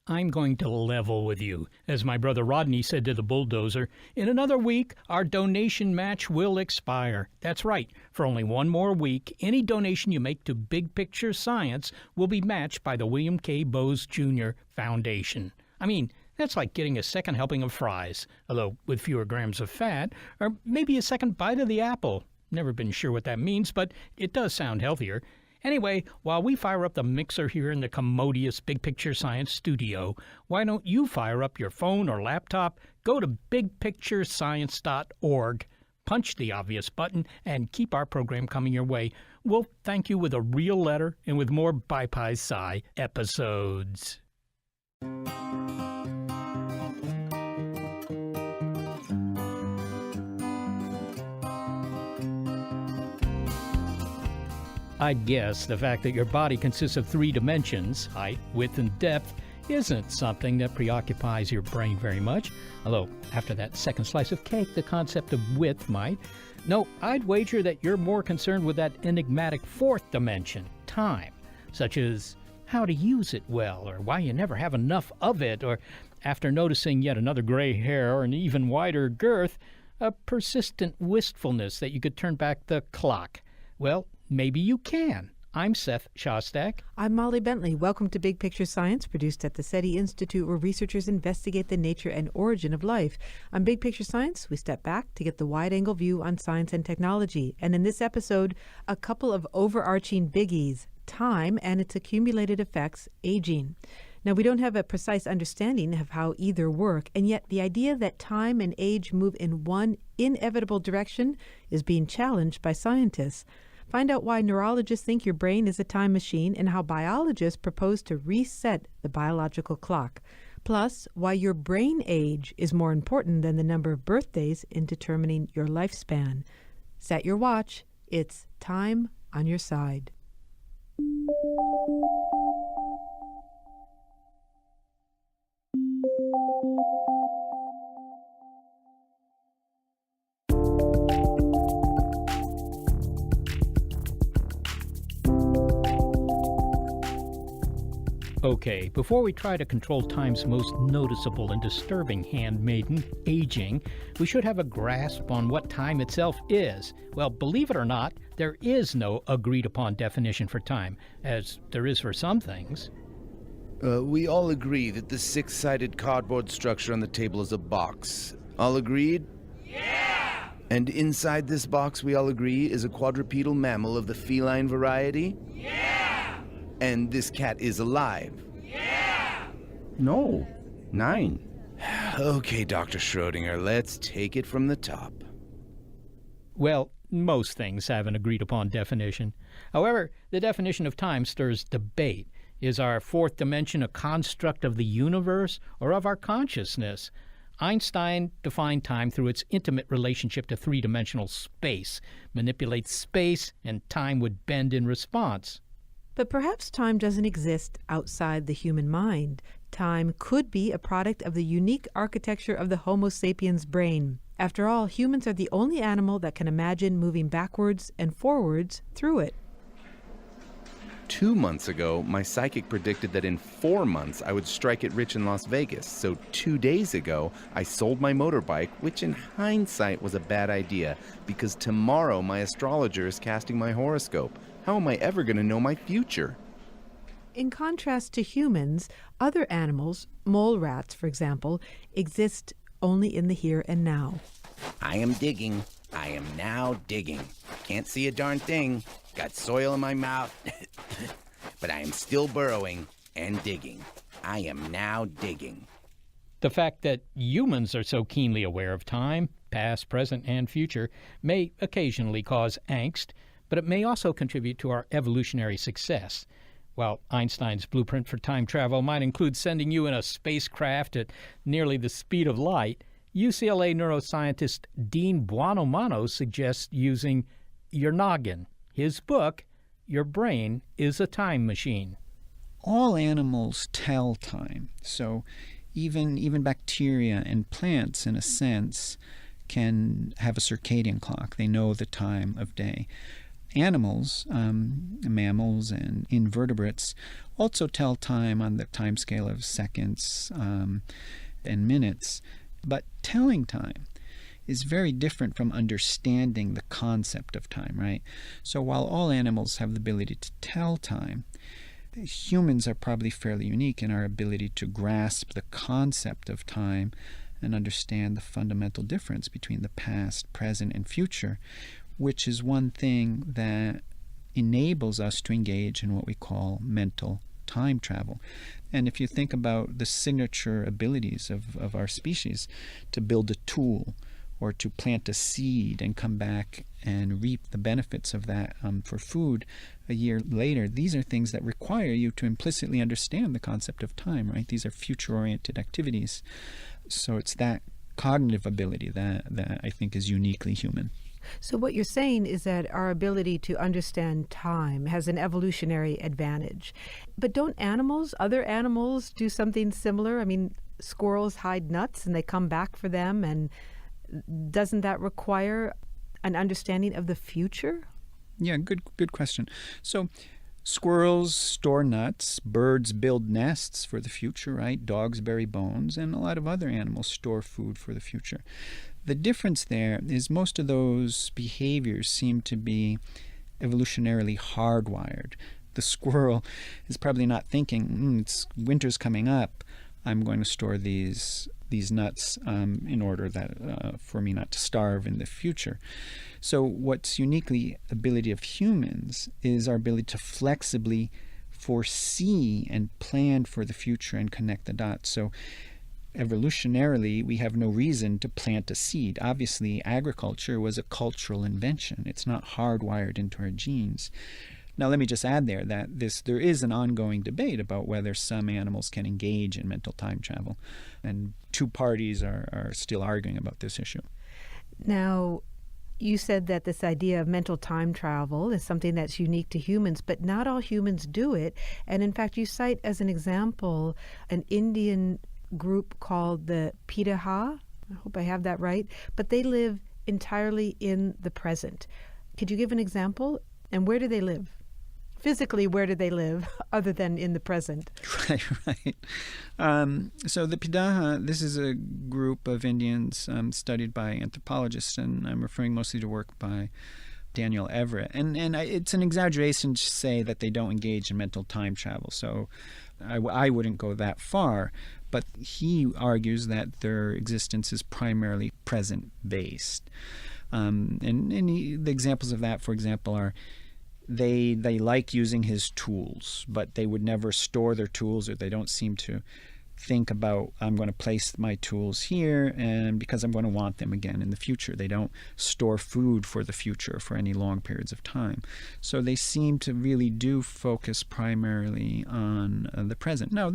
I'm going to level with you. As my brother Rodney said to the bulldozer, in another week, our donation match will expire. That's right. For only one more week, any donation you make to Big Picture Science will be matched by the William K. Bowes Jr. Foundation. I mean, that's like getting a second helping of fries, although with fewer grams of fat, or maybe a second bite of the apple. Never been sure what that means, but it does sound healthier. Anyway, while we fire up the mixer here in the commodious Big Picture Science studio, why don't you fire up your phone or laptop, go to bigpicturescience.org, punch the obvious button, and keep our program coming your way. We'll thank you with a real letter and with more Bye-Pie-Sci episodes. I'd guess the fact that your body consists of 3 dimensions, height, width, and depth, isn't something that preoccupies your brain very much, although after that second slice of cake, the concept of width might. No, I'd wager that you're more concerned with that enigmatic 4th dimension, time, such as how to use it well, or why you never have enough of it, or after noticing yet another gray hair or an even wider girth, a persistent wistfulness that you could turn back the clock. Well, maybe you can. I'm Seth Shostak. I'm Molly Bentley. Welcome to Big Picture Science, produced at the SETI Institute, where researchers investigate the nature and origin of life. On Big Picture Science, we step back to get the wide-angle view on science and technology. And in this episode, a couple of overarching biggies: time and its accumulated effects, aging. Now, we don't have a precise understanding of how either work, and yet the idea that time and age move in one inevitable direction is being challenged by scientists. Find out why neurologists think your brain is a time machine and how biologists propose to reset the biological clock. Plus, why your brain age is more important than the number of birthdays in determining your lifespan. Set your watch. It's time on your side. Okay, before we try to control time's most noticeable and disturbing handmaiden, aging, we should have a grasp on what time itself is. Well, believe it or not, there is no agreed-upon definition for time, as there is for some things. We all agree that the 6-sided cardboard structure on the table is a box. All agreed? Yeah! And inside this box, we all agree, is a quadrupedal mammal of the feline variety? Yeah! And this cat is alive? Yeah! No, 9. Okay, Dr. Schrodinger, let's take it from the top. Well, most things have an agreed-upon definition. However, the definition of time stirs debate. Is our 4th dimension a construct of the universe or of our consciousness? Einstein defined time through its intimate relationship to 3-dimensional space. Manipulate space, and time would bend in response. But perhaps time doesn't exist outside the human mind. Time could be a product of the unique architecture of the Homo sapiens brain. After all, humans are the only animal that can imagine moving backwards and forwards through it. 2 months ago, my psychic predicted that in 4 months I would strike it rich in Las Vegas. So 2 days ago, I sold my motorbike, which in hindsight was a bad idea, because tomorrow my astrologer is casting my horoscope. How am I ever going to know my future? In contrast to humans, other animals, mole rats for example, exist only in the here and now. I am digging. I am now digging. Can't see a darn thing. Got soil in my mouth. But I am still burrowing and digging. I am now digging. The fact that humans are so keenly aware of time, past, present, and future, may occasionally cause angst, but it may also contribute to our evolutionary success. While Einstein's blueprint for time travel might include sending you in a spacecraft at nearly the speed of light, UCLA neuroscientist Dean Buonomano suggests using your noggin. His book, Your Brain is a Time Machine. All animals tell time, so even bacteria and plants, in a sense, can have a circadian clock. They know the time of day. animals, mammals and invertebrates, also tell time on the time scale of seconds and minutes. But telling time is very different from understanding the concept of time, right? So while all animals have the ability to tell time, humans are probably fairly unique in our ability to grasp the concept of time and understand the fundamental difference between the past, present, and future, which is one thing that enables us to engage in what we call mental time travel. And if you think about the signature abilities of our species to build a tool or to plant a seed and come back and reap the benefits of that for food a year later, these are things that require you to implicitly understand the concept of time, right? These are future-oriented activities. So it's that cognitive ability that I think is uniquely human. So what you're saying is that our ability to understand time has an evolutionary advantage. But don't other animals do something similar? I mean, squirrels hide nuts and they come back for them, and doesn't that require an understanding of the future? Yeah, good question. So squirrels store nuts, birds build nests for the future, right? Dogs bury bones, and a lot of other animals store food for the future. The difference there is most of those behaviors seem to be evolutionarily hardwired. The squirrel is probably not thinking, it's winter's coming up, I'm going to store these nuts in order that for me not to starve in the future. So what's uniquely ability of humans is our ability to flexibly foresee and plan for the future and connect the dots. So evolutionarily, we have no reason to plant a seed. Obviously, agriculture was a cultural invention. It's not hardwired into our genes. Now, let me just add there that there is an ongoing debate about whether some animals can engage in mental time travel, and two parties are still arguing about this issue. Now, you said that this idea of mental time travel is something that's unique to humans, but not all humans do it. And in fact, you cite as an example an Indian group called the Pitaha. I hope I have that right. But they live entirely in the present. Could you give an example? And where do they live? Physically, where do they live other than in the present? Right. So the Pitaha, this is a group of Indians studied by anthropologists, and I'm referring mostly to work by Daniel Everett. And it's an exaggeration to say that they don't engage in mental time travel. So I wouldn't go that far. But he argues that their existence is primarily present-based. The examples of that, for example, are they like using his tools, but they would never store their tools, or they don't seem to think about, I'm going to place my tools here and because I'm going to want them again in the future. They don't store food for the future for any long periods of time. So they seem to really do focus primarily on the present. Now,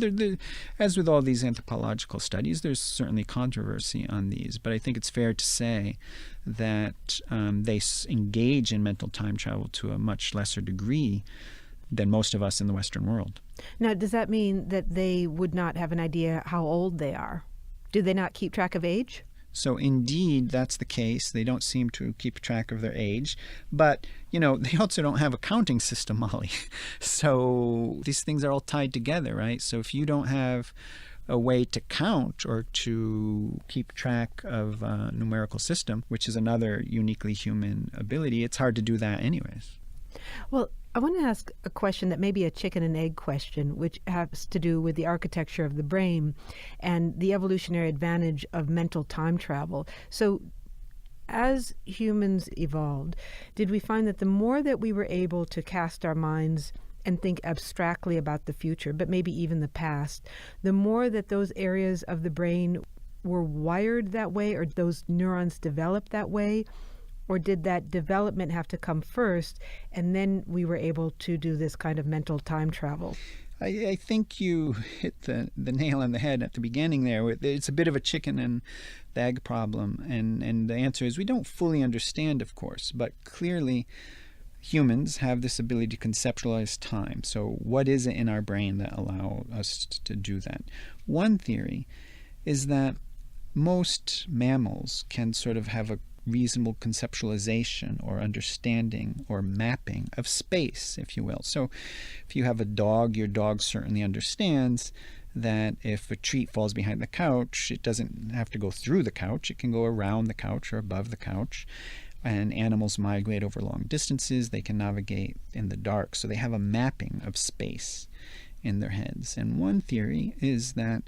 as with all these anthropological studies, there's certainly controversy on these, but I think it's fair to say that they engage in mental time travel to a much lesser degree than most of us in the Western world. Now, does that mean that they would not have an idea how old they are? Do they not keep track of age? So indeed, that's the case. They don't seem to keep track of their age. But, they also don't have a counting system, Molly. So these things are all tied together, right? So if you don't have a way to count or to keep track of a numerical system, which is another uniquely human ability, it's hard to do that anyways. Well, I want to ask a question that may be a chicken and egg question, which has to do with the architecture of the brain and the evolutionary advantage of mental time travel. So as humans evolved, did we find that the more that we were able to cast our minds and think abstractly about the future, but maybe even the past, the more that those areas of the brain were wired that way, or those neurons developed that way? Or did that development have to come first, and then we were able to do this kind of mental time travel? I think you hit the nail on the head at the beginning there. It's a bit of a chicken and the egg problem, and the answer is we don't fully understand, of course, but clearly humans have this ability to conceptualize time. So what is it in our brain that allows us to do that? One theory is that most mammals can sort of have a reasonable conceptualization or understanding or mapping of space, if you will. So if you have a dog, your dog certainly understands that if a treat falls behind the couch, it doesn't have to go through the couch. It can go around the couch or above the couch. And animals migrate over long distances. They can navigate in the dark. So they have a mapping of space in their heads. And one theory is that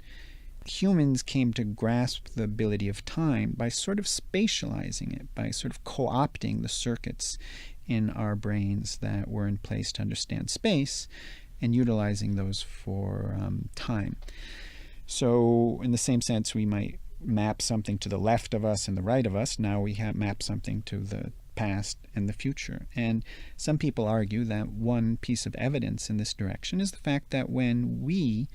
humans came to grasp the ability of time by sort of spatializing it, by sort of co-opting the circuits in our brains that were in place to understand space and utilizing those for time. So in the same sense, we might map something to the left of us and the right of us. Now we map something to the past and the future. And some people argue that one piece of evidence in this direction is the fact that when we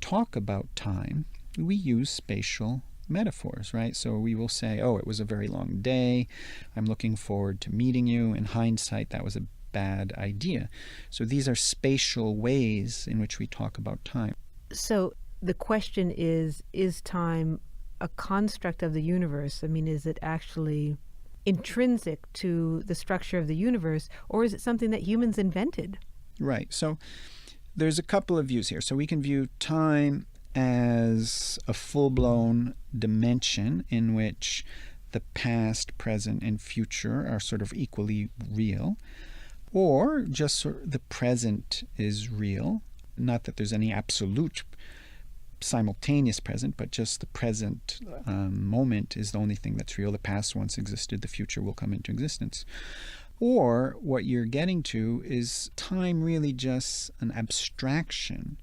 talk about time, we use spatial metaphors, right? So we will say, oh, it was a very long day. I'm looking forward to meeting you. In hindsight, that was a bad idea. So these are spatial ways in which we talk about time. So the question is time a construct of the universe? I mean, is it actually intrinsic to the structure of the universe, or is it something that humans invented? Right. So there's a couple of views here. So we can view time as a full-blown dimension in which the past, present, and future are sort of equally real, or just sort of the present is real. Not that there's any absolute simultaneous present, but just the present moment is the only thing that's real. The past once existed, the future will come into existence. Or what you're getting to is time really just an abstraction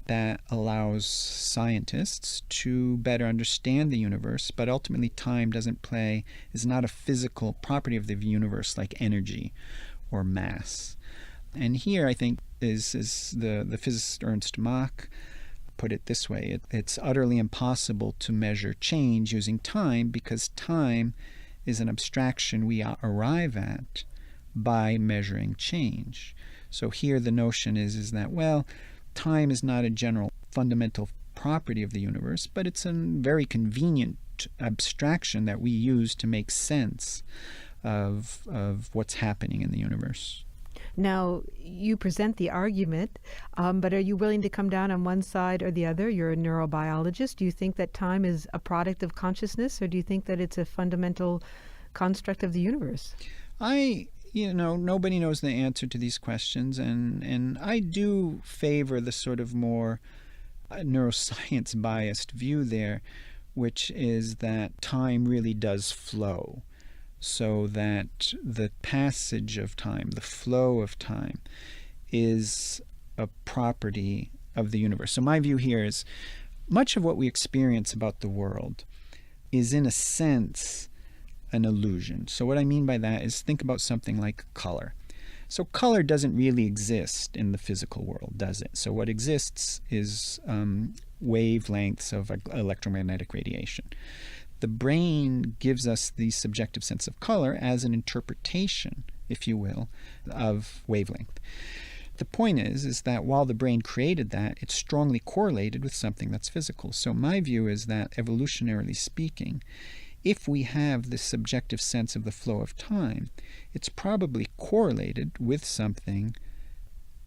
that allows scientists to better understand the universe, but ultimately time is not a physical property of the universe like energy or mass. And here I think is the physicist Ernst Mach put it this way. It's utterly impossible to measure change using time because time is an abstraction we arrive at by measuring change. So here the notion is that, well, time is not a general fundamental property of the universe, but it's a very convenient abstraction that we use to make sense of what's happening in the universe. Now, you present the argument, but are you willing to come down on one side or the other? You're a neurobiologist. Do you think that time is a product of consciousness, or do you think that it's a fundamental construct of the universe? Nobody knows the answer to these questions, and I do favor the sort of more neuroscience-biased view there, which is that time really does flow. So that the passage of time, the flow of time, is a property of the universe. So my view here is much of what we experience about the world is in a sense an illusion. So what I mean by that is think about something like color. So color doesn't really exist in the physical world, does it? So what exists is wavelengths of electromagnetic radiation. The brain gives us the subjective sense of color as an interpretation, if you will, of wavelength. The point is that while the brain created that, it's strongly correlated with something that's physical. So my view is that, evolutionarily speaking, if we have this subjective sense of the flow of time, it's probably correlated with something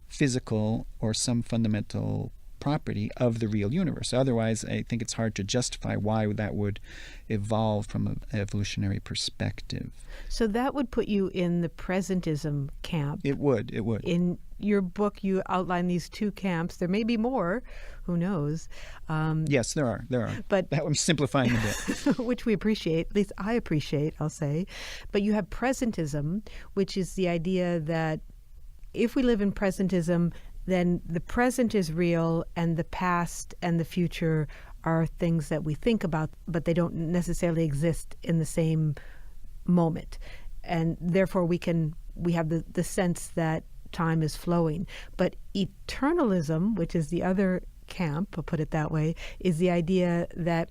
physical or some fundamental property of the real universe. Otherwise, I think it's hard to justify why that would evolve from an evolutionary perspective. So that would put you in the presentism camp. It would. In your book, you outline these two camps. There may be more. Who knows? Yes, there are. But that I'm simplifying a bit. Which we appreciate. At least I appreciate, I'll say. But you have presentism, which is the idea that if we live in presentism, then the present is real and the past and the future are things that we think about, but they don't necessarily exist in the same moment. And therefore we have the sense that time is flowing. But eternalism, which is the other camp, I'll put it that way, is the idea that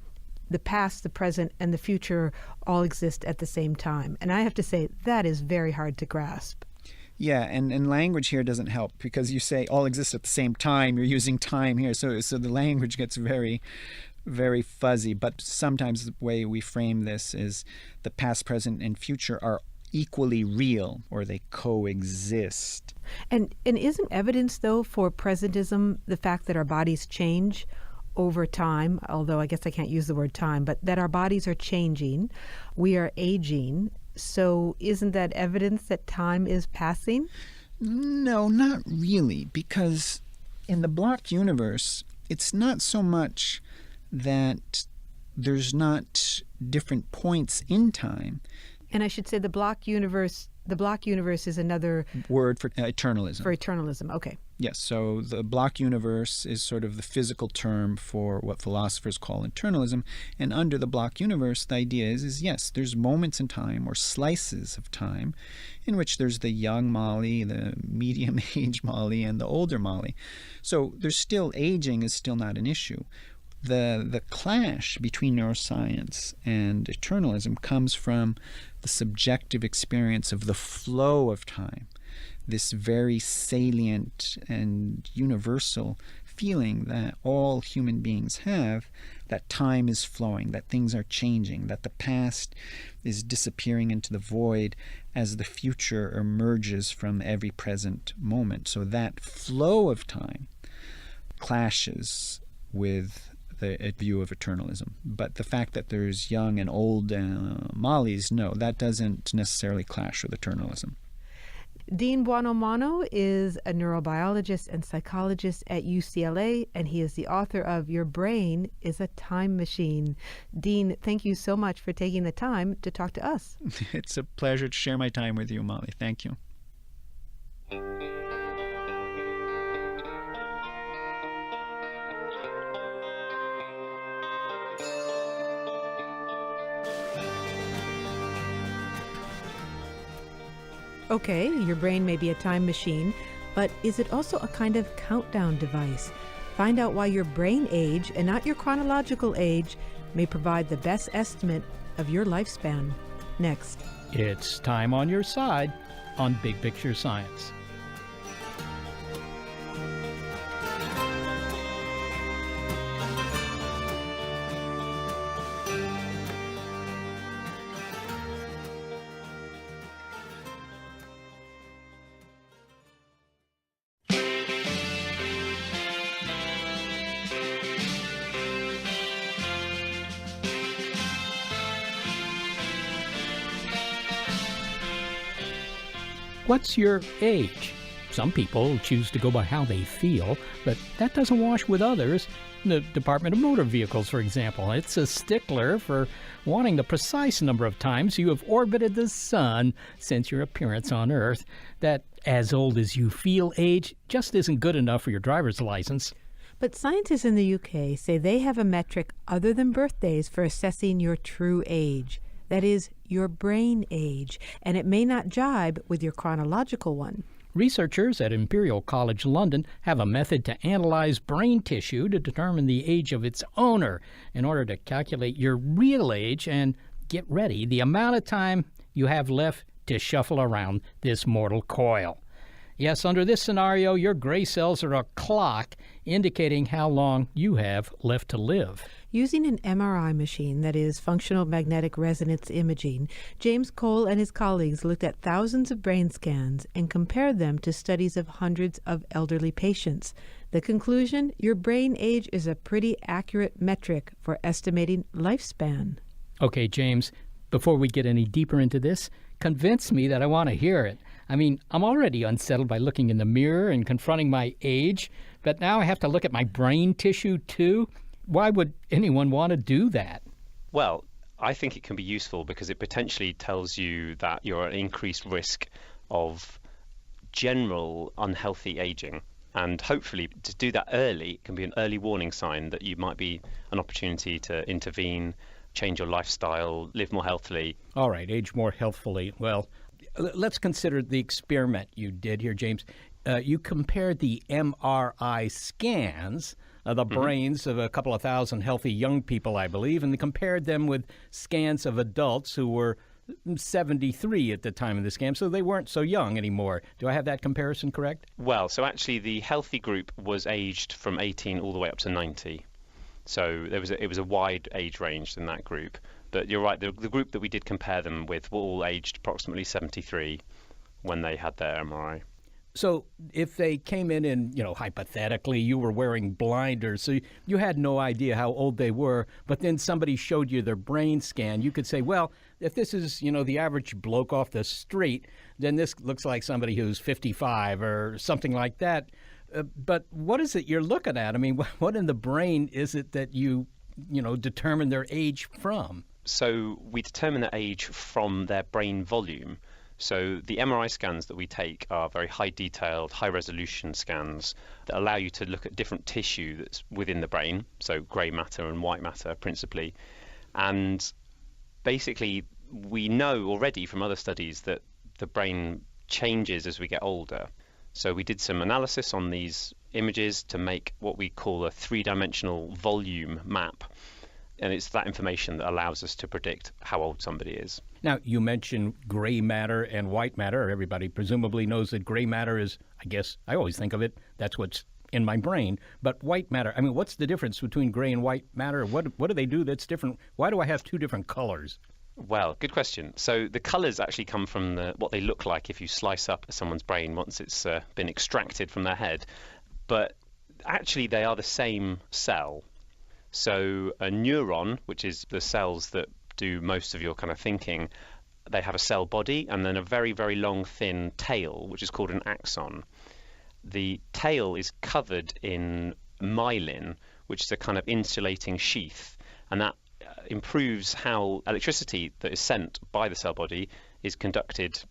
the past, the present, and the future all exist at the same time. And I have to say, that is very hard to grasp. Yeah, and language here doesn't help because you say all exists at the same time. You're using time here, so the language gets very, very fuzzy, but sometimes the way we frame this is the past, present, and future are equally real, or they coexist. And isn't evidence, though, for presentism the fact that our bodies change over time, although I guess I can't use the word time, but that our bodies are changing, we are aging. So isn't that evidence that time is passing? No, not really, because in the blocked universe, it's not so much that there's not different points in time. And I should say the block universe is another word for eternalism. For eternalism, okay. Yes, so the block universe is sort of the physical term for what philosophers call eternalism. And under the block universe, the idea is yes, there's moments in time or slices of time in which there's the young Molly, the medium-aged Molly, and the older Molly. So there's still aging is still not an issue. The clash between neuroscience and eternalism comes from the subjective experience of the flow of time, this very salient and universal feeling that all human beings have, that time is flowing, that things are changing, that the past is disappearing into the void as the future emerges from every present moment. So that flow of time clashes with the view of eternalism. But the fact that there's young and old Mollies, no, that doesn't necessarily clash with eternalism. Dean Buonomano is a neurobiologist and psychologist at UCLA, and he is the author of Your Brain is a Time Machine. Dean, thank you so much for taking the time to talk to us. It's a pleasure to share my time with you, Molly. Thank you. Okay, your brain may be a time machine, but is it also a kind of countdown device? Find out why your brain age, and not your chronological age, may provide the best estimate of your lifespan. Next. It's Time on Your Side on Big Picture Science. What's your age? Some people choose to go by how they feel, but that doesn't wash with others. The Department of Motor Vehicles, for example, it's a stickler for wanting the precise number of times you have orbited the sun since your appearance on Earth. That as old as you feel age just isn't good enough for your driver's license. But scientists in the UK say they have a metric other than birthdays for assessing your true age. That is, your brain age, and it may not jibe with your chronological one. Researchers at Imperial College London have a method to analyze brain tissue to determine the age of its owner in order to calculate your real age and, get ready, the amount of time you have left to shuffle around this mortal coil. Yes, under this scenario, your gray cells are a clock indicating how long you have left to live. Using an MRI machine, that is, functional magnetic resonance imaging, James Cole and his colleagues looked at thousands of brain scans and compared them to studies of hundreds of elderly patients. The conclusion? Your brain age is a pretty accurate metric for estimating lifespan. Okay, James, before we get any deeper into this, convince me that I want to hear it. I mean, I'm already unsettled by looking in the mirror and confronting my age, but now I have to look at my brain tissue too? Why would anyone want to do that? Well, I think it can be useful because it potentially tells you that you're at increased risk of general unhealthy aging. And hopefully to do that early, it can be an early warning sign that you might be an opportunity to intervene, change your lifestyle, live more healthily. All right, age more healthfully. Well, let's consider the experiment you did here, James. You compared the MRI scans of the brains of a couple of thousand healthy young people, I believe, and they compared them with scans of adults who were 73 at the time of the scan, so they weren't so young anymore. Do I have that comparison correct? Well, so actually the healthy group was aged from 18 all the way up to 90. So it was a wide age range in that group. But you're right, the group that we did compare them with were all aged approximately 73 when they had their MRI. So if they came in and, hypothetically, you were wearing blinders, so you had no idea how old they were, but then somebody showed you their brain scan, you could say, well, if this is, the average bloke off the street, then this looks like somebody who's 55 or something like that. But what is it you're looking at? I mean, what in the brain is it that you determine their age from? So we determine their age from their brain volume. So the MRI scans that we take are very high-detailed, high-resolution scans that allow you to look at different tissue that's within the brain, so grey matter and white matter principally. And basically, we know already from other studies that the brain changes as we get older. So we did some analysis on these images to make what we call a three-dimensional volume map. And it's that information that allows us to predict how old somebody is. Now, you mentioned gray matter and white matter. Everybody presumably knows that gray matter is, I guess, I always think of it, that's what's in my brain. But white matter, I mean, what's the difference between gray and white matter? What do they do that's different? Why do I have two different colors? Well, good question. So the colors actually come from what they look like if you slice up someone's brain once it's been extracted from their head. But actually, they are the same cell. So a neuron, which is the cells that do most of your kind of thinking, they have a cell body and then a very, very long, thin tail, which is called an axon. The tail is covered in myelin, which is a kind of insulating sheath, and that improves how electricity that is sent by the cell body is conducted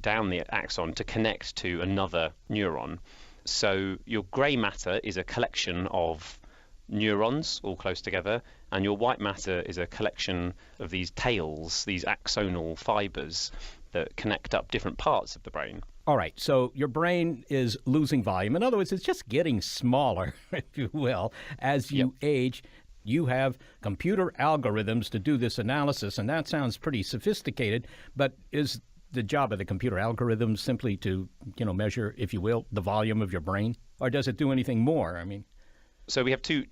down the axon to connect to another neuron. So your grey matter is a collection of neurons all close together, and your white matter is a collection of these tails, these axonal fibers that connect up different parts of the brain. All right, so your brain is losing volume. In other words, it's just getting smaller, if you will, as you age. You have computer algorithms to do this analysis, and that sounds pretty sophisticated, but is the job of the computer algorithm simply to, measure, if you will, the volume of your brain? Or does it do anything more? I mean, so we have two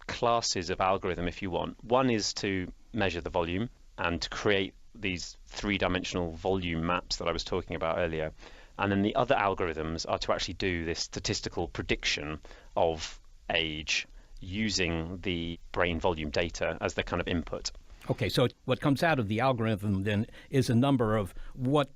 classes of algorithm, if you want. One is to measure the volume and to create these three-dimensional volume maps that I was talking about earlier. And then the other algorithms are to actually do this statistical prediction of age using the brain volume data as the kind of input. Okay, so what comes out of the algorithm then is a number of what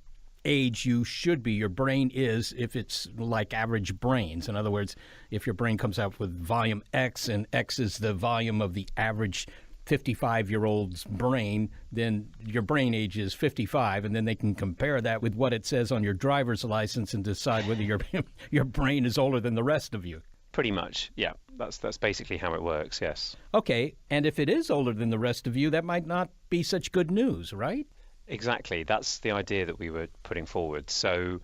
age you should be, your brain is, if it's like average brains. In other words, if your brain comes out with volume X and X is the volume of the average 55-year-old's brain, then your brain age is 55, and then they can compare that with what it says on your driver's license and decide whether your brain is older than the rest of you. Pretty much, yeah. That's basically how it works, yes. Okay, and if it is older than the rest of you, that might not be such good news, right? Exactly. That's the idea that we were putting forward. So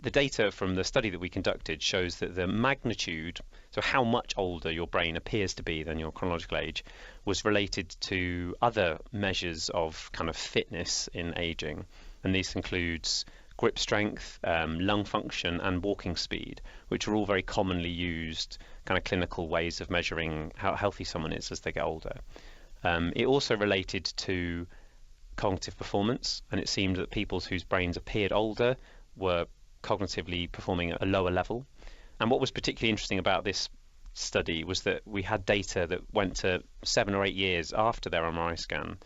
the data from the study that we conducted shows that the magnitude, so how much older your brain appears to be than your chronological age, was related to other measures of kind of fitness in aging. And these includes grip strength, lung function, and walking speed, which are all very commonly used kind of clinical ways of measuring how healthy someone is as they get older. It also related to cognitive performance, and it seemed that people whose brains appeared older were cognitively performing at a lower level. And what was particularly interesting about this study was that we had data that went to 7 or 8 years after their MRI scan,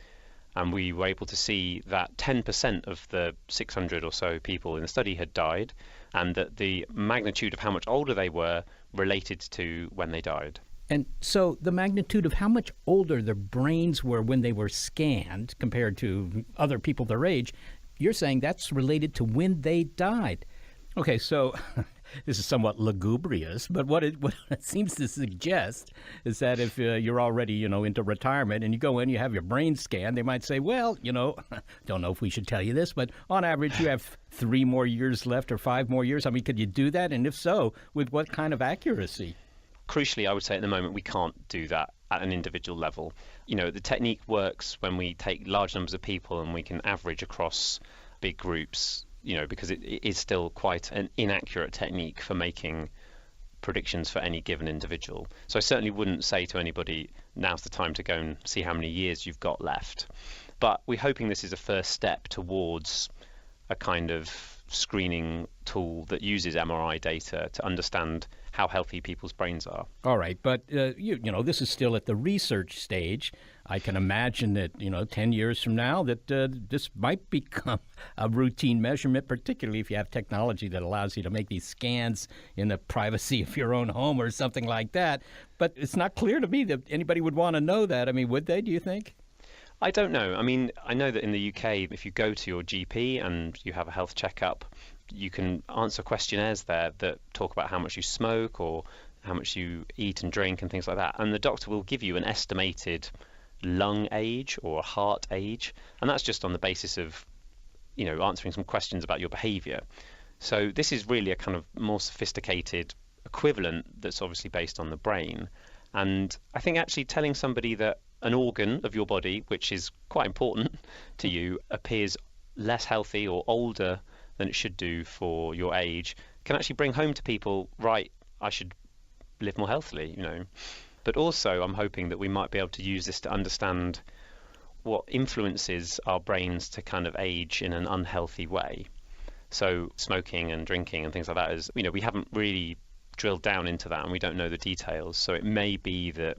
and we were able to see that 10% of the 600 or so people in the study had died, and that the magnitude of how much older they were related to when they died. And so the magnitude of how much older their brains were when they were scanned compared to other people their age, you're saying that's related to when they died. Okay, so this is somewhat lugubrious, but what it seems to suggest is that if you're already, into retirement and you go in, you have your brain scanned, they might say, well, don't know if we should tell you this, but on average you have 3 more years left or 5 more years. I mean, could you do that? And if so, with what kind of accuracy? Crucially, I would say at the moment we can't do that at an individual level. The technique works when we take large numbers of people and we can average across big groups, because it is still quite an inaccurate technique for making predictions for any given individual. So I certainly wouldn't say to anybody, now's the time to go and see how many years you've got left. But we're hoping this is a first step towards a kind of screening tool that uses MRI data to understand how healthy people's brains are. All right, but you know, this is still at the research stage. I can imagine that 10 years from now that this might become a routine measurement, particularly if you have technology that allows you to make these scans in the privacy of your own home or something like that. But it's not clear to me that anybody would want to know that. I mean, would they, do you think? I don't know. I mean, I know that in the UK, if you go to your GP and you have a health checkup, you can answer questionnaires there that talk about how much you smoke or how much you eat and drink and things like that. And the doctor will give you an estimated lung age or heart age. And that's just on the basis of, answering some questions about your behavior. So this is really a kind of more sophisticated equivalent that's obviously based on the brain. And I think actually telling somebody that an organ of your body, which is quite important to you, appears less healthy or older than it should do for your age, can actually bring home to people, right, I should live more healthily, But also I'm hoping that we might be able to use this to understand what influences our brains to kind of age in an unhealthy way. So smoking and drinking and things like that is, we haven't really drilled down into that and we don't know the details. So it may be that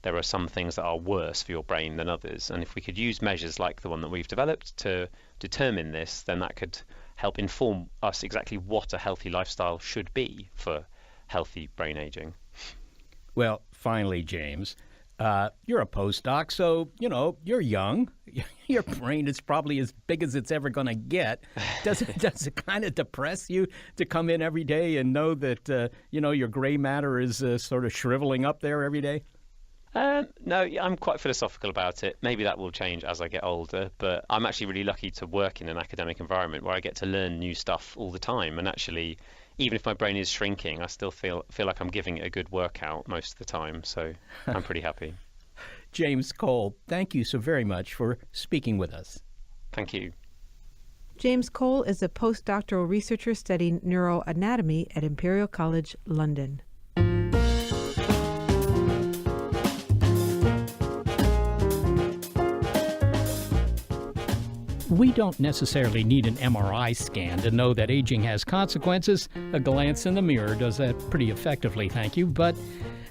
there are some things that are worse for your brain than others. And if we could use measures like the one that we've developed to determine this, then that could help inform us exactly what a healthy lifestyle should be for healthy brain aging. Well, finally, James, you're a postdoc, so, you're young. Your brain is probably as big as it's ever going to get. Does it kind of depress you to come in every day and know that, your gray matter is sort of shriveling up there every day? No, I'm quite philosophical about it. Maybe that will change as I get older, but I'm actually really lucky to work in an academic environment where I get to learn new stuff all the time. And actually, even if my brain is shrinking, I still feel like I'm giving it a good workout most of the time. So I'm pretty happy. James Cole, thank you so very much for speaking with us. Thank you. James Cole is a postdoctoral researcher studying neuroanatomy at Imperial College London. We don't necessarily need an MRI scan to know that aging has consequences. A glance in the mirror does that pretty effectively, thank you. But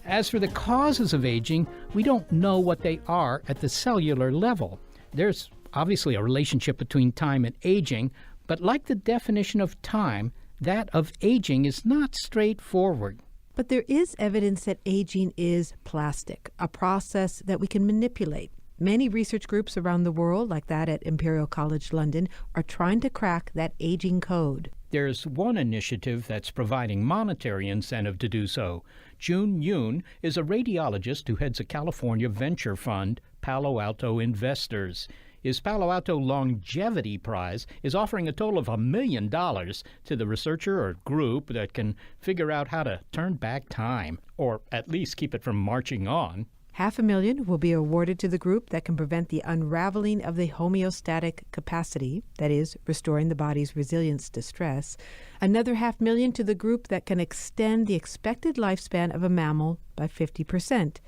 as for the causes of aging, we don't know what they are at the cellular level. There's obviously a relationship between time and aging, but like the definition of time, that of aging is not straightforward. But there is evidence that aging is plastic, a process that we can manipulate. Many research groups around the world, like that at Imperial College London, are trying to crack that aging code. There's one initiative that's providing monetary incentive to do so. Jun Yoon is a radiologist who heads a California venture fund, Palo Alto Investors. His Palo Alto Longevity Prize is offering a total of $1 million to the researcher or group that can figure out how to turn back time, or at least keep it from marching on. $500,000 will be awarded to the group that can prevent the unraveling of the homeostatic capacity, that is, restoring the body's resilience to stress. Another $500,000 to the group that can extend the expected lifespan of a mammal by 50%.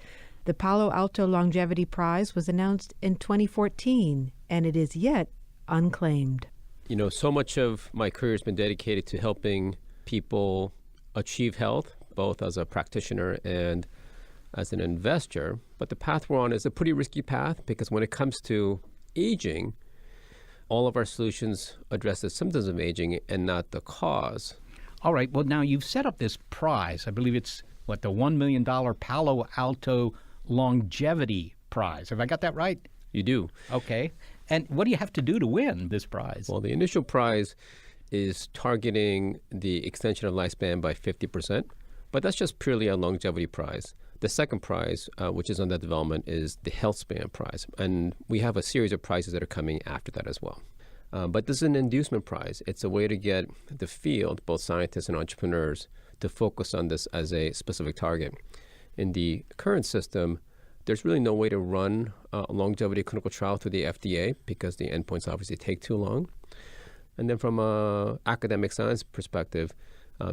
The Palo Alto Longevity Prize was announced in 2014, and it is yet unclaimed. So much of my career has been dedicated to helping people achieve health, both as a practitioner and as an investor, but the path we're on is a pretty risky path because when it comes to aging, all of our solutions address the symptoms of aging and not the cause. All right, well, now you've set up this prize. I believe it's, the $1 million Palo Alto Longevity Prize. Have I got that right? You do. Okay. And what do you have to do to win this prize? Well, the initial prize is targeting the extension of lifespan by 50%, but that's just purely a longevity prize. The second prize, which is under development, is the Health Span Prize. And we have a series of prizes that are coming after that as well. But this is an inducement prize. It's a way to get the field, both scientists and entrepreneurs, to focus on this as a specific target. In the current system, there's really no way to run a longevity clinical trial through the FDA because the endpoints obviously take too long. And then from an academic science perspective,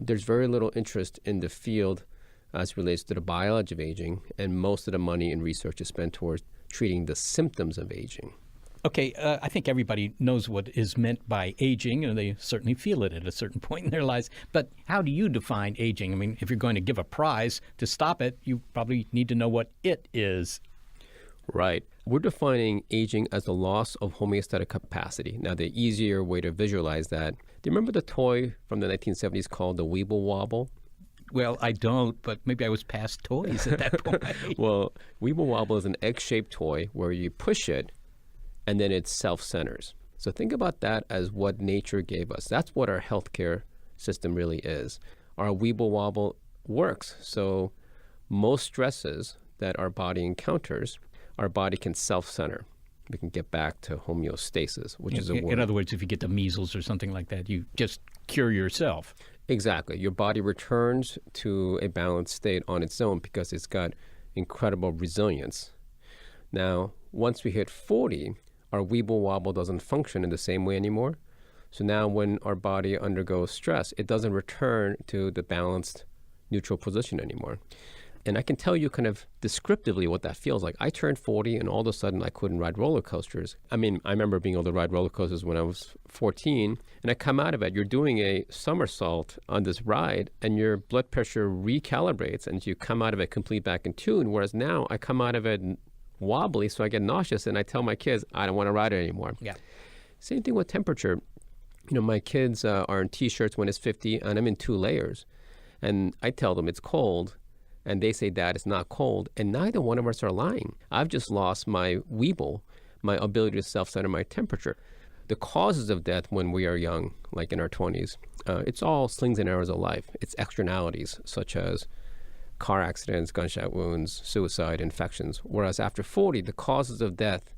There's very little interest in the field as it relates to the biology of aging, and most of the money in research is spent towards treating the symptoms of aging. Okay, I think everybody knows what is meant by aging, and they certainly feel it at a certain point in their lives. But how do you define aging? I mean, if you're going to give a prize to stop it, you probably need to know what it is. Right. We're defining aging as the loss of homeostatic capacity. Now, the easier way to visualize that, do you remember the toy from the 1970s called the Weeble Wobble? Well, I don't, but maybe I was past toys at that point. Well, Weeble Wobble is an egg-shaped toy where you push it and then it self-centers. So think about that as what nature gave us. That's what our healthcare system really is. Our Weeble Wobble works. So most stresses that our body encounters, our body can self-center. We can get back to homeostasis, which is a word. In other words, if you get the measles or something like that, you just cure yourself. Exactly. Your body returns to a balanced state on its own because it's got incredible resilience. Now, once we hit 40, our Weeble Wobble doesn't function in the same way anymore. So now when our body undergoes stress, it doesn't return to the balanced neutral position anymore. And I can tell you kind of descriptively what that feels like. I turned 40 and all of a sudden I couldn't ride roller coasters. I mean, I remember being able to ride roller coasters when I was 14, and I come out of it, you're doing a somersault on this ride and your blood pressure recalibrates and you come out of it complete back in tune, whereas now I come out of it wobbly, so I get nauseous and I tell my kids, I don't want to ride it anymore. Yeah. Same thing with temperature. You know, my kids are in T-shirts when it's 50 and I'm in 2 layers. And I tell them it's cold. And they say, Dad, it's not cold. And neither one of us are lying. I've just lost my Weeble, my ability to self-center my temperature. The causes of death when we are young, like in our 20s, it's all slings and arrows of life. It's externalities, such as car accidents, gunshot wounds, suicide, infections. Whereas after 40, the causes of death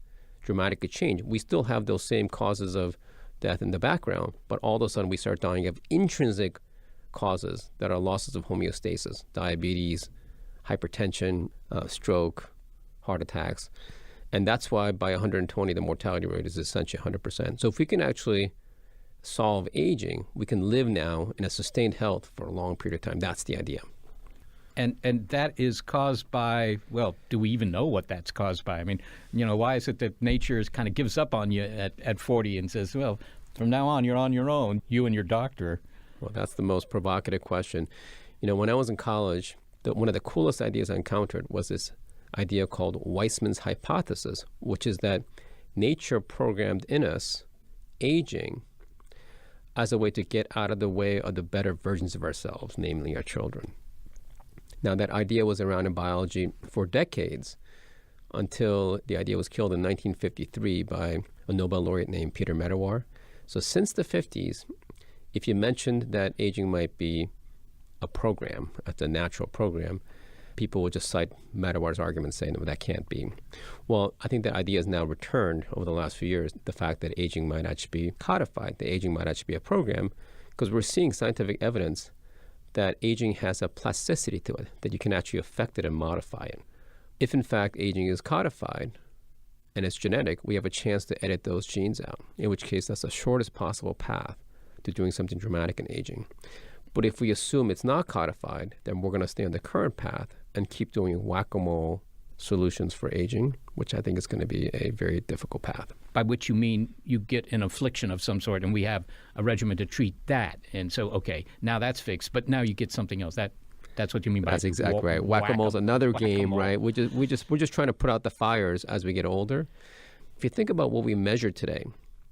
dramatically change. We still have those same causes of death in the background, but all of a sudden we start dying of intrinsic causes that are losses of homeostasis, diabetes, hypertension, stroke, heart attacks. And that's why by 120, the mortality rate is essentially 100%. So if we can actually solve aging, we can live now in a sustained health for a long period of time. That's the idea. And that is caused by, well, do we even know what that's caused by? I mean, you know, why is it that nature kind of gives up on you at 40 and says, well, from now on, you're on your own, you and your doctor? Well, that's the most provocative question. You know, when I was in college, one of the coolest ideas I encountered was this idea called Weissman's hypothesis, which is that nature programmed in us aging as a way to get out of the way of the better versions of ourselves, namely our children. Now, that idea was around in biology for decades until the idea was killed in 1953 by a Nobel laureate named Peter Medawar. So since the 50s, if you mentioned that aging might be a program, a natural program, people would just cite Medawar's argument saying, no, that can't be. Well, I think that idea has now returned over the last few years, the fact that aging might actually be codified, that aging might actually be a program, because we're seeing scientific evidence that aging has a plasticity to it, that you can actually affect it and modify it. If, in fact, aging is codified and it's genetic, we have a chance to edit those genes out, in which case that's the shortest possible path to doing something dramatic in aging. But if we assume it's not codified, then we're going to stay on the current path and keep doing whack-a-mole solutions for aging, which I think is going to be a very difficult path. By which you mean you get an affliction of some sort, and we have a regimen to treat that. And so, okay, now that's fixed, but now you get something else. That's what you mean by that's exactly right. Whack-a-mole's another game, right? We're just trying to put out the fires as we get older. If you think about what we measure today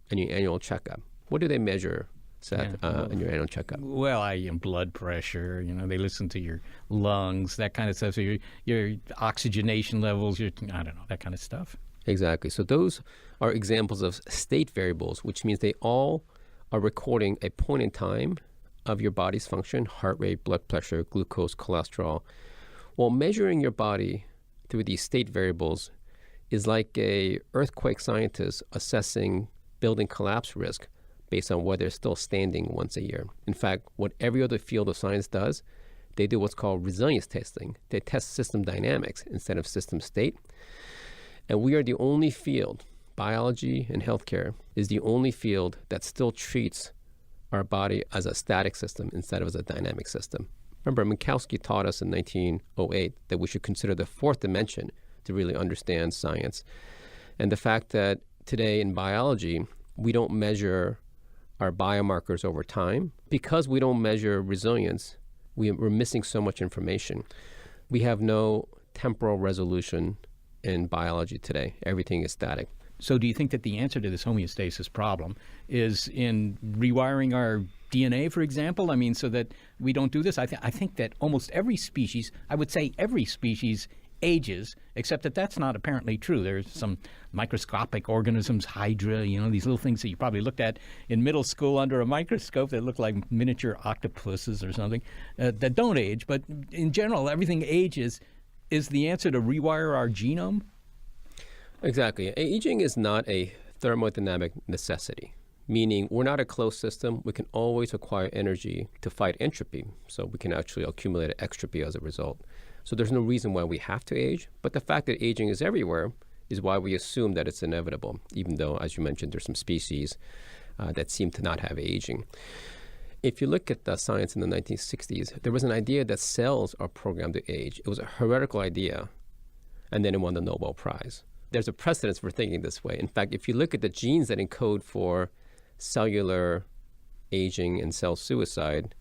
in your annual checkup, what do they measure, Seth, in your annual checkup? Well, blood pressure, they listen to your lungs, that kind of stuff. So your oxygenation levels, I don't know, that kind of stuff. Exactly. So those are examples of state variables, which means they all are recording a point in time of your body's function, heart rate, blood pressure, glucose, cholesterol. Well, measuring your body through these state variables is like a earthquake scientist assessing building collapse risk based on whether it's still standing once a year. In fact, what every other field of science does, they do what's called resilience testing. They test system dynamics instead of system state. And we are the only field, biology and healthcare is the only field that still treats our body as a static system instead of as a dynamic system. Remember, Minkowski taught us in 1908 that we should consider the fourth dimension to really understand science. And the fact that today in biology, we don't measure our biomarkers over time, because we don't measure resilience, we're missing so much information. We have no temporal resolution in biology today. Everything is static. So do you think that the answer to this homeostasis problem is in rewiring our DNA, for example? I mean, so that we don't do this? I think that almost every species, I would say every species, ages, except that that's not apparently true. There's some microscopic organisms, hydra, these little things that you probably looked at in middle school under a microscope that look like miniature octopuses or something, that don't age. But in general, everything ages. Is the answer to rewire our genome? Exactly. Aging is not a thermodynamic necessity, meaning we're not a closed system. We can always acquire energy to fight entropy, so we can actually accumulate extropy as a result. So there's no reason why we have to age, but the fact that aging is everywhere is why we assume that it's inevitable, even though, as you mentioned, there's some species that seem to not have aging. If you look at the science in the 1960s, there was an idea that cells are programmed to age. It was a heretical idea, and then it won the Nobel Prize. There's a precedence for thinking this way. In fact, if you look at the genes that encode for cellular aging and cell suicide,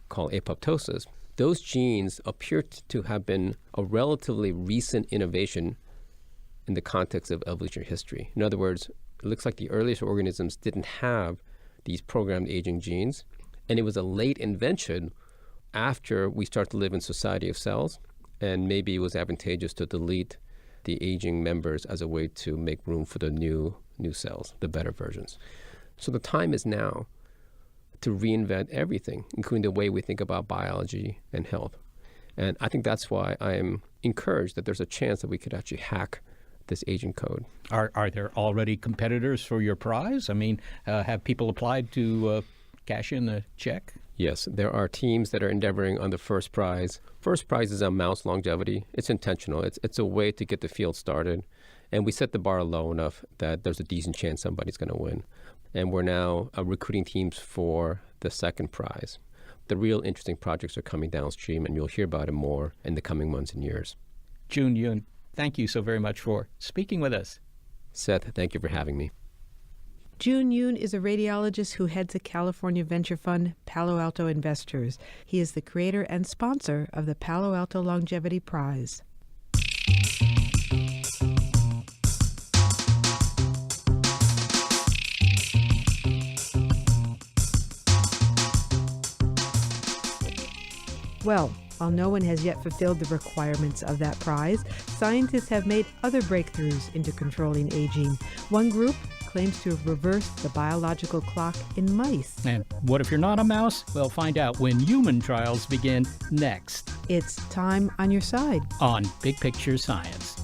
called apoptosis, those genes appear to have been a relatively recent innovation in the context of evolutionary history. In other words, it looks like the earliest organisms didn't have these programmed aging genes, and it was a late invention after we start to live in society of cells, and maybe it was advantageous to delete the aging members as a way to make room for the new cells, the better versions. So the time is now to reinvent everything, including the way we think about biology and health. And I think that's why I'm encouraged that there's a chance that we could actually hack this aging code. Are there already competitors for your prize? I mean, have people applied to cash in the check? Yes, there are teams that are endeavoring on the first prize. First prize is on mouse longevity. It's intentional. It's a way to get the field started. And we set the bar low enough that there's a decent chance somebody's going to win. And we're now recruiting teams for the second prize. The real interesting projects are coming downstream, and you'll hear about it more in the coming months and years. Jun Yoon, thank you so very much for speaking with us. Seth, thank you for having me. Jun Yoon is a radiologist who heads a California venture fund, Palo Alto Investors. He is the creator and sponsor of the Palo Alto Longevity Prize. Well, while no one has yet fulfilled the requirements of that prize, scientists have made other breakthroughs into controlling aging. One group claims to have reversed the biological clock in mice. And what if you're not a mouse? Well, find out when human trials begin next. It's Time on Your Side on Big Picture Science.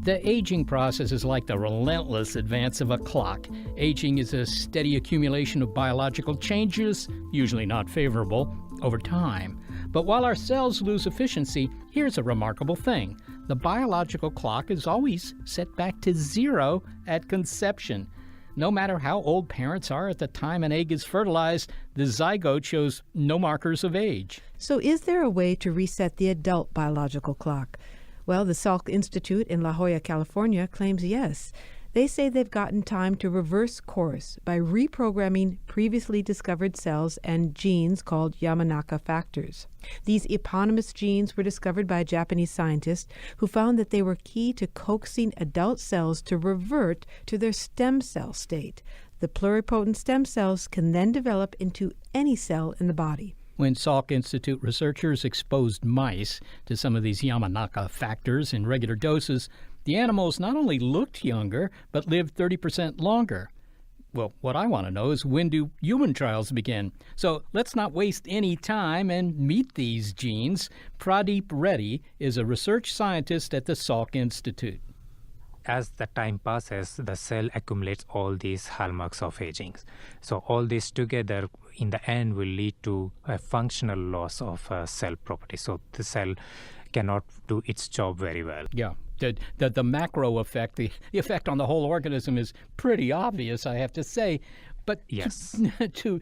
The aging process is like the relentless advance of a clock. Aging is a steady accumulation of biological changes, usually not favorable, over time. But while our cells lose efficiency, here's a remarkable thing. The biological clock is always set back to zero at conception. No matter how old parents are at the time an egg is fertilized, the zygote shows no markers of age. So is there a way to reset the adult biological clock? Well, the Salk Institute in La Jolla, California claims yes. They say they've gotten time to reverse course by reprogramming previously discovered cells and genes called Yamanaka factors. These eponymous genes were discovered by a Japanese scientist who found that they were key to coaxing adult cells to revert to their stem cell state. The pluripotent stem cells can then develop into any cell in the body. When Salk Institute researchers exposed mice to some of these Yamanaka factors in regular doses, the animals not only looked younger, but lived 30% longer. Well, what I want to know is, when do human trials begin? So let's not waste any time and meet these genes. Pradeep Reddy is a research scientist at the Salk Institute. As the time passes, the cell accumulates all these hallmarks of aging. So all this together, in the end, will lead to a functional loss of cell property. So the cell cannot do its job very well. Yeah. The macro effect, the effect on the whole organism is pretty obvious, I have to say. But yes, to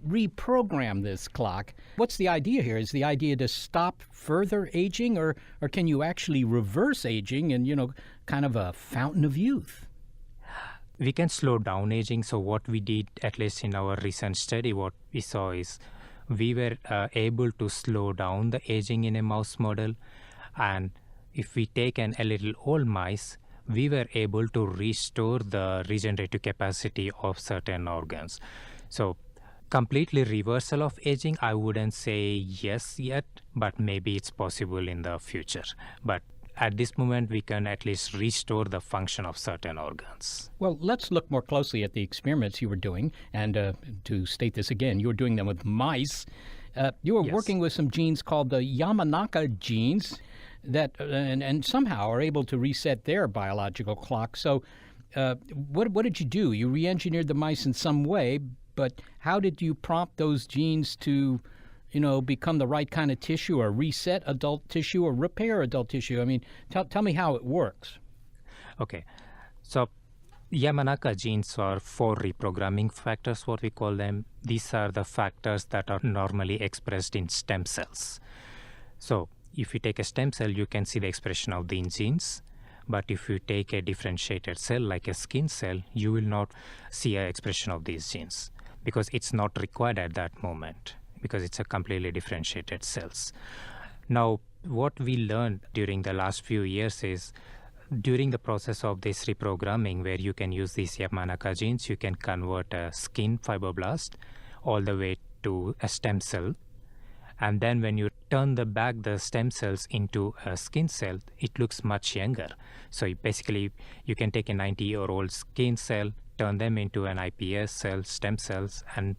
reprogram this clock, what's the idea here? Is the idea to stop further aging, or can you actually reverse aging and, kind of a fountain of youth? We can slow down aging. So what we did, at least in our recent study, what we saw is we were able to slow down the aging in a mouse model. And if we take a little old mice, we were able to restore the regenerative capacity of certain organs. So completely reversal of aging, I wouldn't say yes yet, but maybe it's possible in the future. But at this moment, we can at least restore the function of certain organs. Well, let's look more closely at the experiments you were doing. And to state this again, you were doing them with mice. You were working with some genes called the Yamanaka genes that and somehow are able to reset their biological clock. So what did you do? You re-engineered the mice in some way, but how did you prompt those genes to, become the right kind of tissue, or reset adult tissue, or repair adult tissue? I mean, tell me how it works. Okay. So Yamanaka genes are 4 reprogramming factors, what we call them. These are the factors that are normally expressed in stem cells. So if you take a stem cell, you can see the expression of these genes. But if you take a differentiated cell, like a skin cell, you will not see an expression of these genes, because it's not required at that moment, because it's a completely differentiated cells. Now, what we learned during the last few years is, during the process of this reprogramming, where you can use these Yamanaka genes, you can convert a skin fibroblast all the way to a stem cell. And then when you turn the stem cells into a skin cell, it looks much younger. So you can take a 90-year-old skin cell, turn them into an iPS cell, stem cells, and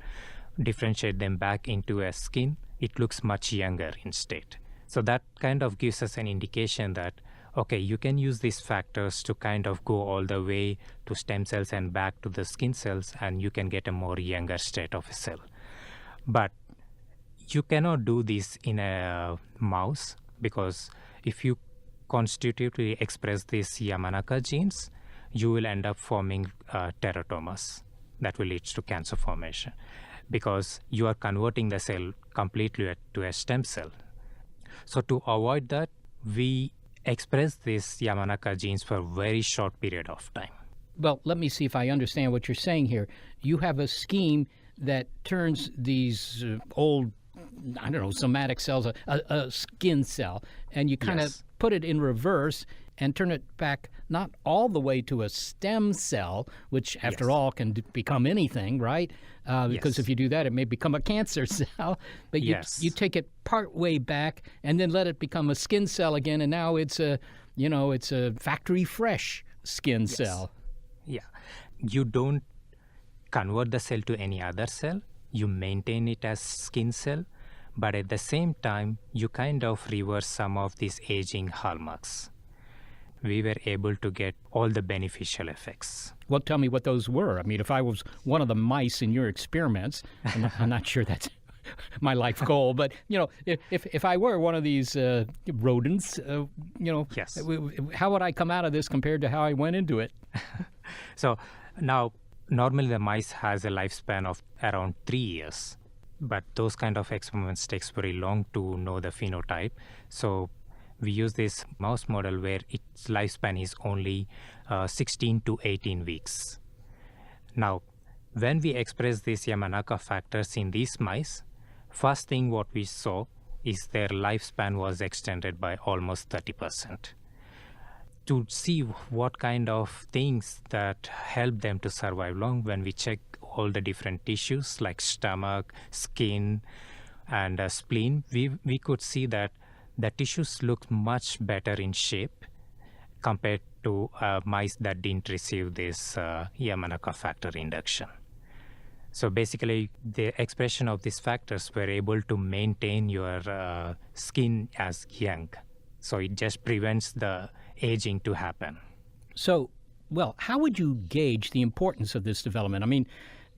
differentiate them back into a skin. It looks much younger instead. So that kind of gives us an indication that, okay, you can use these factors to kind of go all the way to stem cells and back to the skin cells, and you can get a more younger state of a cell. But you cannot do this in a mouse, because if you constitutively express these Yamanaka genes, you will end up forming teratomas that will lead to cancer formation, because you are converting the cell completely to a stem cell. So to avoid that, we express these Yamanaka genes for a very short period of time. Well, let me see if I understand what you're saying here. You have a scheme that turns these old, somatic cells, a skin cell, and you kind of put it in reverse and turn it back not all the way to a stem cell, which after all can become anything, right? Because if you do that, it may become a cancer cell. But you take it part way back and then let it become a skin cell again, and now it's a factory fresh skin cell. Yeah. You don't convert the cell to any other cell. You maintain it as skin cell, but at the same time, you kind of reverse some of these aging hallmarks. We were able to get all the beneficial effects. Well, tell me what those were. I mean, if I was one of the mice in your experiments, I'm not sure that's my life goal, but, if I were one of these rodents, how would I come out of this compared to how I went into it? So now, normally the mice has a lifespan of around 3 years, but those kind of experiments takes very long to know the phenotype. So we use this mouse model where its lifespan is only 16 to 18 weeks. Now, when we express these Yamanaka factors in these mice, first thing what we saw is their lifespan was extended by almost 30%. To see what kind of things that help them to survive long, when we check all the different tissues like stomach, skin, and spleen, we could see that the tissues look much better in shape compared to mice that didn't receive this Yamanaka factor induction. So basically, the expression of these factors were able to maintain your skin as young. So it just prevents the aging to happen. So, well, how would you gauge the importance of this development? I mean,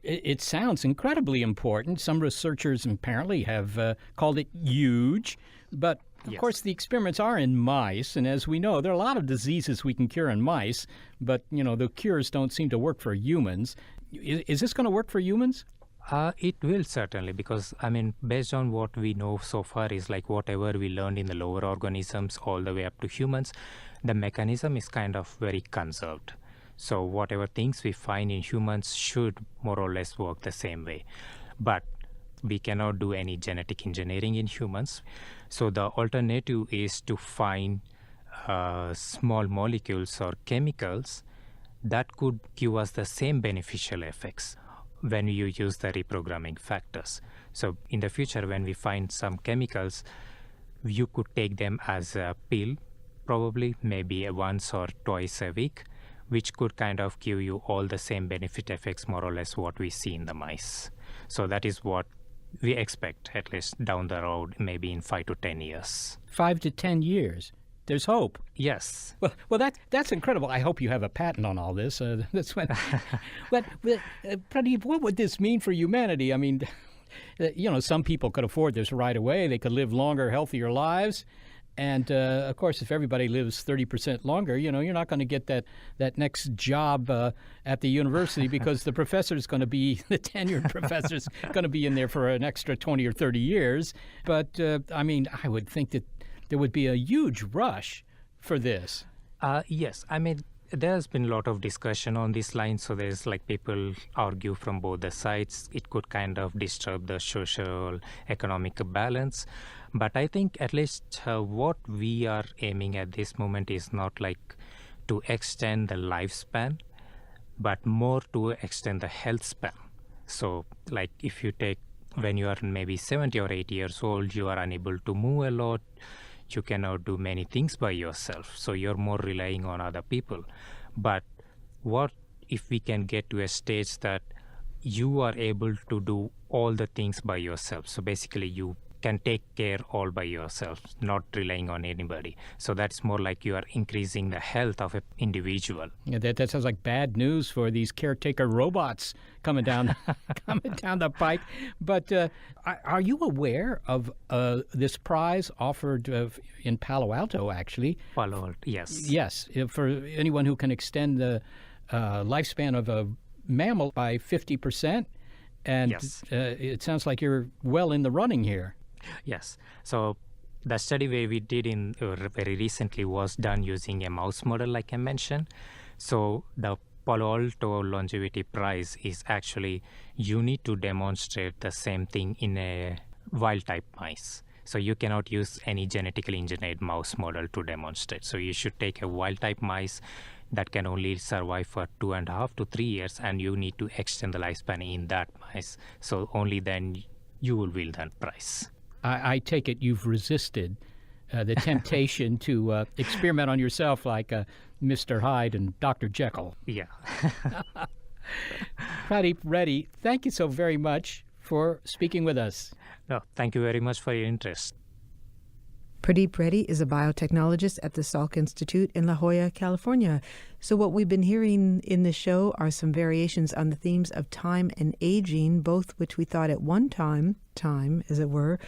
it sounds incredibly important. Some researchers apparently have called it huge, but of course the experiments are in mice, and as we know, there are a lot of diseases we can cure in mice, but, the cures don't seem to work for humans. Is this going to work for humans? It will certainly, because, based on what we know so far is like whatever we learned in the lower organisms all the way up to humans, the mechanism is kind of very conserved. So whatever things we find in humans should more or less work the same way. But we cannot do any genetic engineering in humans. So the alternative is to find small molecules or chemicals that could give us the same beneficial effects when you use the reprogramming factors. So in the future, when we find some chemicals, you could take them as a pill, probably maybe once or twice a week, which could kind of give you all the same benefit effects, more or less what we see in the mice. So that is what we expect, at least down the road, maybe in 5 to 10 years. 5 to 10 years. There's hope. Yes. Well, that's incredible. I hope you have a patent on all this. That's what. But Pradeep, what would this mean for humanity? I mean, some people could afford this right away. They could live longer, healthier lives. And, of course, if everybody lives 30% longer, you're not going to get that next job at the university because the professor's going to be, the tenured professor's going to be in there for an extra 20 or 30 years. But, I would think that there would be a huge rush for this. Yes. There's been a lot of discussion on this line. So there's people argue from both the sides. It could kind of disturb the social, economic balance. But I think at least what we are aiming at this moment is not to extend the lifespan, but more to extend the health span. So if you take when you are maybe 70 or 80 years old, you are unable to move a lot. You cannot do many things by yourself. So you're more relying on other people. But what if we can get to a stage that you are able to do all the things by yourself? So basically you can take care all by yourself, not relying on anybody. So that's more like you are increasing the health of an individual. Yeah, that sounds like bad news for these caretaker robots coming down the pike. But are you aware of this prize offered in Palo Alto, actually? Palo Alto, yes. Yes, for anyone who can extend the lifespan of a mammal by 50%. And yes. It sounds like you're well in the running here. Yes. So the study where we did in very recently was done using a mouse model, like I mentioned. So the Palo Alto Longevity Prize is actually you need to demonstrate the same thing in a wild-type mice. So you cannot use any genetically engineered mouse model to demonstrate. So you should take a wild-type mice that can only survive for 2.5 to 3 years, and you need to extend the lifespan in that mice. So only then you will win that prize. I take it you've resisted the temptation to experiment on yourself like Mr. Hyde and Dr. Jekyll. Yeah. Pradeep Reddy, thank you so very much for speaking with us. No, thank you very much for your interest. Pradeep Reddy is a biotechnologist at the Salk Institute in La Jolla, California. So what we've been hearing in the show are some variations on the themes of time and aging, both which we thought at one time as it were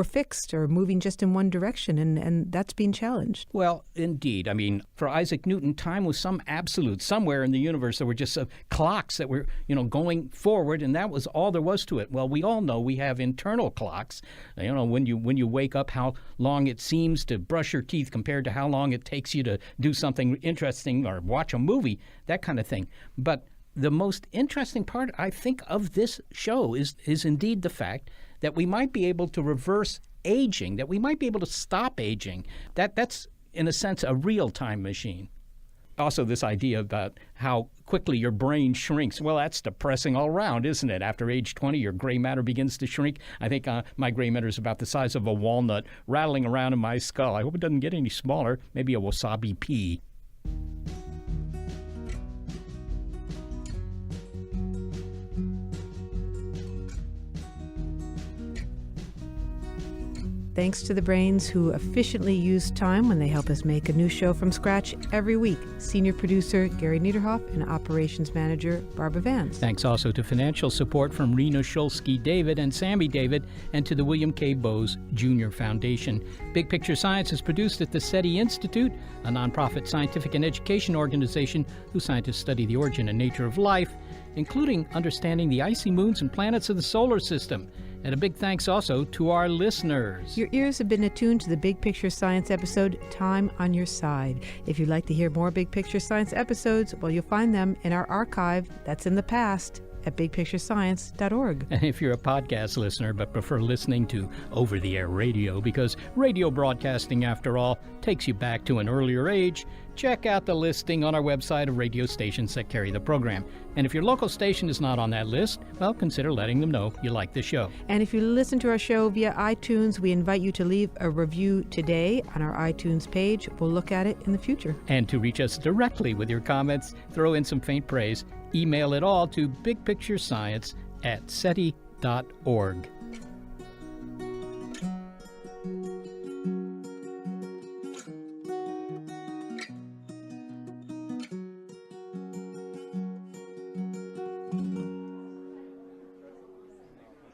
fixed or moving just in one direction, and that's being challenged. Well, indeed. I mean, for Isaac Newton, time was some absolute. Somewhere in the universe there were just clocks that were, going forward, and that was all there was to it. Well, we all know we have internal clocks. When you wake up, how long it seems to brush your teeth compared to how long it takes you to do something interesting or watch a movie, that kind of thing. But the most interesting part, I think, of this show is indeed the fact that we might be able to reverse aging, that we might be able to stop aging. That's, in a sense, a real time machine. Also, this idea about how quickly your brain shrinks. Well, that's depressing all around, isn't it? After age 20, your gray matter begins to shrink. I think my gray matter is about the size of a walnut rattling around in my skull. I hope it doesn't get any smaller. Maybe a wasabi pea. Thanks to the brains who efficiently use time when they help us make a new show from scratch every week. Senior producer Gary Niederhoff and operations manager Barbara Vance. Thanks also to financial support from Rena Shulsky David and Sammy David, and to the William K. Bowes Jr. Foundation. Big Picture Science is produced at the SETI Institute, a nonprofit scientific and education organization whose scientists study the origin and nature of life, including understanding the icy moons and planets of the solar system. And a big thanks also to our listeners. Your ears have been attuned to the Big Picture Science episode, Time on Your Side. If you'd like to hear more Big Picture Science episodes, well, you'll find them in our archive that's in the past at bigpicturescience.org. And if you're a podcast listener but prefer listening to over-the-air radio, because radio broadcasting, after all, takes you back to an earlier age, check out the listing on our website of radio stations that carry the program. And if your local station is not on that list, well, consider letting them know you like the show. And if you listen to our show via iTunes, we invite you to leave a review today on our iTunes page. We'll look at it in the future. And to reach us directly with your comments, throw in some faint praise, email it all to bigpicturescience@seti.org.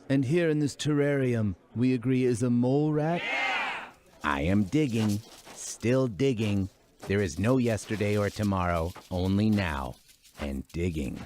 And here in this terrarium, we agree is a mole rat? Yeah! I am digging, still digging. There is no yesterday or tomorrow, only now, and digging.